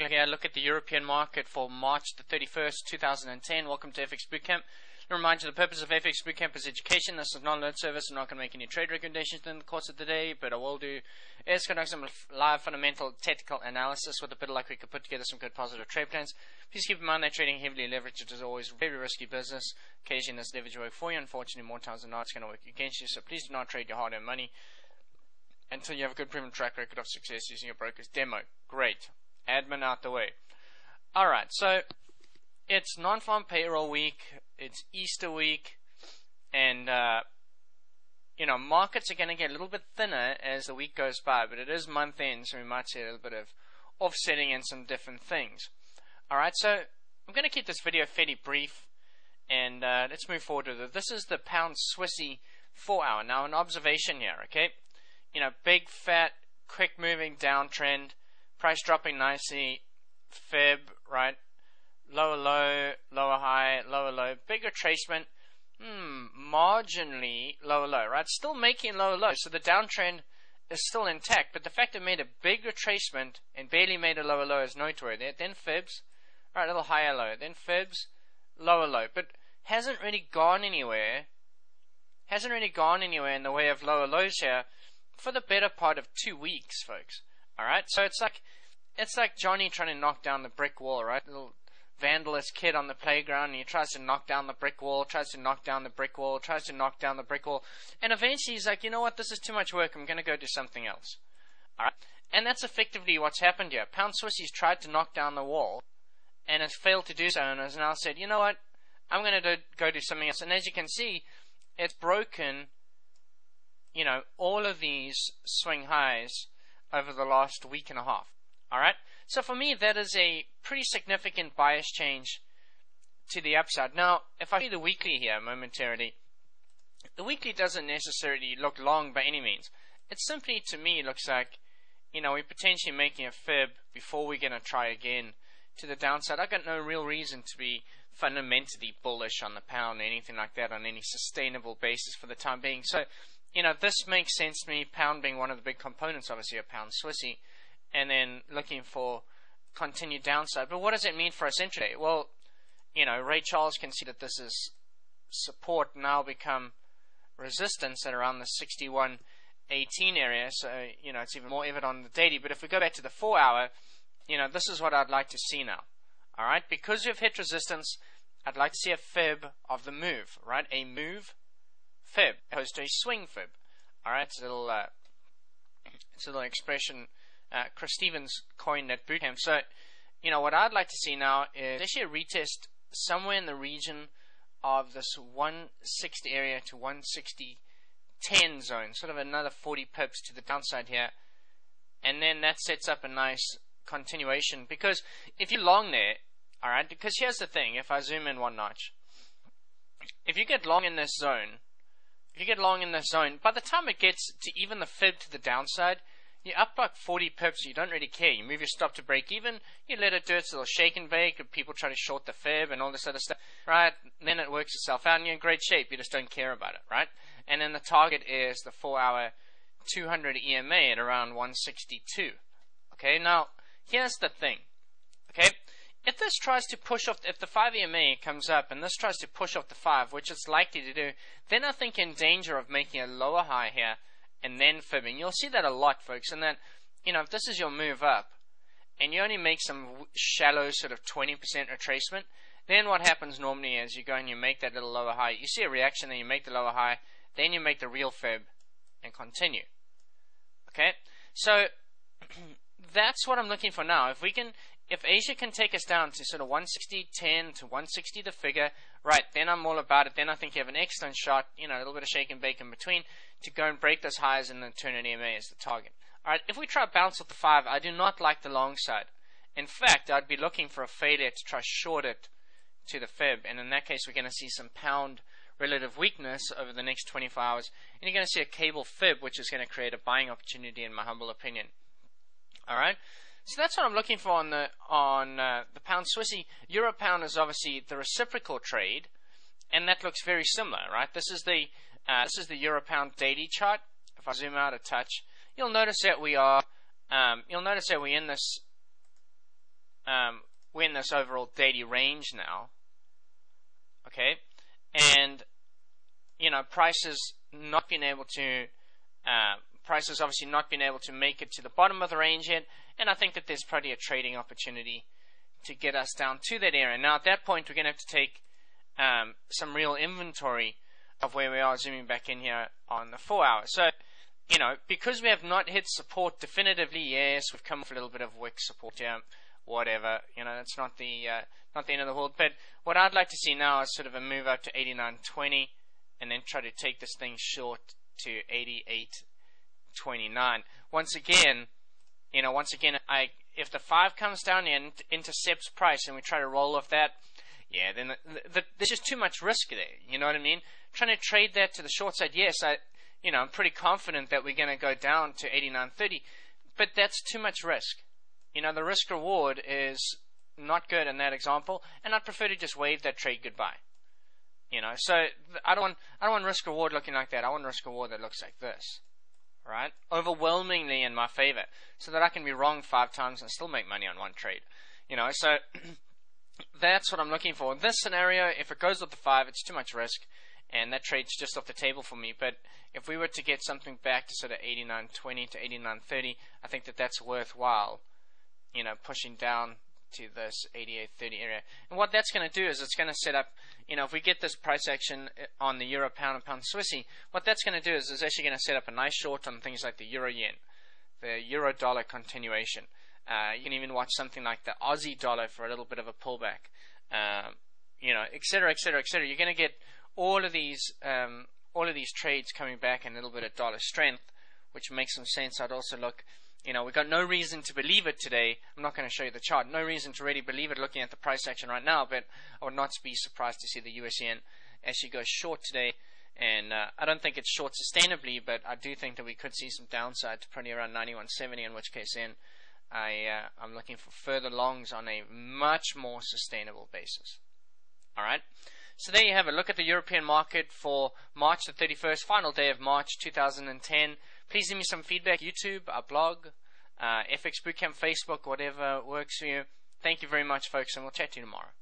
here. Look at the European market for March the 31st, 2010. Welcome to FX Bootcamp. To remind you, the purpose of FX Bootcamp is education. This is not a learned service. I'm not going to make any trade recommendations in the course of the day, but I will do is conduct some live fundamental technical analysis with a bit of luck. We could put together some good positive trade plans. Please keep in mind that trading heavily leveraged, which is always very risky business. Occasionally this leverage will work for you. Unfortunately, more times than not, it's going to work against you. So please do not trade your hard-earned money until you have a good proven track record of success using your broker's demo. Great. Admin out the way. Alright, so it's non-farm payroll week, it's Easter week, and markets are going to get a little bit thinner as the week goes by, but it is month end, so we might see a little bit of offsetting and some different things. Alright, so I'm going to keep this video fairly brief, and let's move forward with it. This is the pound Swissy 4 hour. Now an observation here, okay? Big fat, quick moving downtrend, price dropping nicely, fib, right? Lower low, lower high, lower low, big retracement, marginally lower low, right? Still making lower low, so the downtrend is still intact, but the fact it made a big retracement and barely made a lower low is noteworthy. Then fibs, right, a little higher low, then fibs, lower low, but hasn't really gone anywhere in the way of lower lows here for the better part of 2 weeks, folks. Alright, so it's like Johnny trying to knock down the brick wall, right? Little vandalist kid on the playground, and he tries to knock down the brick wall, tries to knock down the brick wall, and eventually he's like, you know what, this is too much work, I'm going to go do something else. Alright, and that's effectively what's happened here. Pound Swissy's tried to knock down the wall, and has failed to do so, and has now said, you know what, I'm going to go do something else. And as you can see, it's broken, all of these swing highs over the last week and a half. Alright, so for me that is a pretty significant bias change to the upside. Now, if I see the weekly here momentarily, the weekly doesn't necessarily look long by any means. It simply, to me, looks like, we're potentially making a fib before we're going to try again to the downside. I've got no real reason to be fundamentally bullish on the pound or anything like that on any sustainable basis for the time being. So, this makes sense to me, pound being one of the big components, obviously, of pound Swissy, and then looking for continued downside. But what does it mean for us intraday? Well, Ray Charles can see that this is support now become resistance at around the 61.18 area. So, it's even more evident on the daily. But if we go back to the 4 hour, this is what I'd like to see now. Alright, because we've hit resistance, I'd like to see a fib of the move, right? A move fib, opposed to a swing fib. Alright, it's a little expression Chris Stevens coined at Bootcamp. So, what I'd like to see now is actually a retest somewhere in the region of this 160 area to 160.10 zone, sort of another 40 pips to the downside here, and then that sets up a nice continuation. Because if you're long there, alright, because here's the thing, if I zoom in one notch, if you get long in this zone, by the time it gets to even the fib to the downside, you're up like 40 pips, you don't really care. You move your stop to break even, you let it do its little shake and bake, and people try to short the fib and all this other stuff, right? And then it works itself out and you're in great shape, you just don't care about it, right? And then the target is the 4 hour 200 EMA at around 162. Okay, now, here's the thing, okay? If this tries to push off, if the 5 EMA comes up and this tries to push off the 5, which it's likely to do, then I think you're in danger of making a lower high here and then fibbing. You'll see that a lot, folks, and that, if this is your move up and you only make some shallow sort of 20% retracement, then what happens normally is you go and you make that little lower high. You see a reaction, then you make the lower high, then you make the real fib and continue. Okay? So, that's what I'm looking for now. If Asia can take us down to sort of 160.10 to 160 the figure, right, then I'm all about it. Then I think you have an excellent shot, a little bit of shake and bake in between to go and break those highs and then turn an EMA as the target. Alright, if we try to bounce off the 5, I do not like the long side. In fact, I'd be looking for a failure to try short it to the fib, and in that case we're going to see some pound relative weakness over the next 24 hours, and you're going to see a cable fib, which is going to create a buying opportunity in my humble opinion. Alright? So that's what I'm looking for on the pound Swissy. Euro pound is obviously the reciprocal trade, and that looks very similar, right? This is the Euro pound daily chart. If I zoom out a touch, you'll notice that we're in this we're in this overall daily range now. Okay, and prices obviously not been able to make it to the bottom of the range yet, and I think that there's probably a trading opportunity to get us down to that area. Now at that point we're going to have to take some real inventory of where we are, zooming back in here on the 4 hour. So because we have not hit support definitively, yes, we've come off a little bit of wick support here, whatever, that's not the end of the world. But what I'd like to see now is sort of a move up to 89.20 and then try to take this thing short to 88.29. Once again, if the 5 comes down and intercepts price and we try to roll off that, yeah, then there's just too much risk there. You know what I mean? Trying to trade that to the short side, yes, I'm pretty confident that we're going to go down to 89.30, but that's too much risk. The risk reward is not good in that example, and I'd prefer to just wave that trade goodbye. So I don't want risk reward looking like that. I want risk reward that looks like this, right? Overwhelmingly in my favor, so that I can be wrong 5 times and still make money on one trade. So that's what I'm looking for. In this scenario, if it goes with the 5, it's too much risk, and that trade's just off the table for me. But if we were to get something back to sort of 89.20 to 89.30, I think that that's worthwhile, pushing down to this 88.30 area. And what that's going to do is it's going to set up, if we get this price action on the euro, pound, and pound Swissy, what that's going to do is it's actually going to set up a nice short on things like the euro yen, the euro dollar continuation. You can even watch something like the Aussie dollar for a little bit of a pullback, et cetera, et cetera, et cetera. You're going to get all of these trades coming back and a little bit of dollar strength, which makes some sense. I'd also look, we've got no reason to believe it today. I'm not going to show you the chart. No reason to really believe it looking at the price action right now, but I would not be surprised to see the US yen actually go short today. And I don't think it's short sustainably, but I do think that we could see some downside to probably around 91.70, in which case then I'm looking for further longs on a much more sustainable basis. Alright, so there you have it. Look at the European market for March the 31st, final day of March 2010. Please leave me some feedback, YouTube, our blog, FX Bootcamp, Facebook, whatever works for you. Thank you very much, folks, and we'll chat to you tomorrow.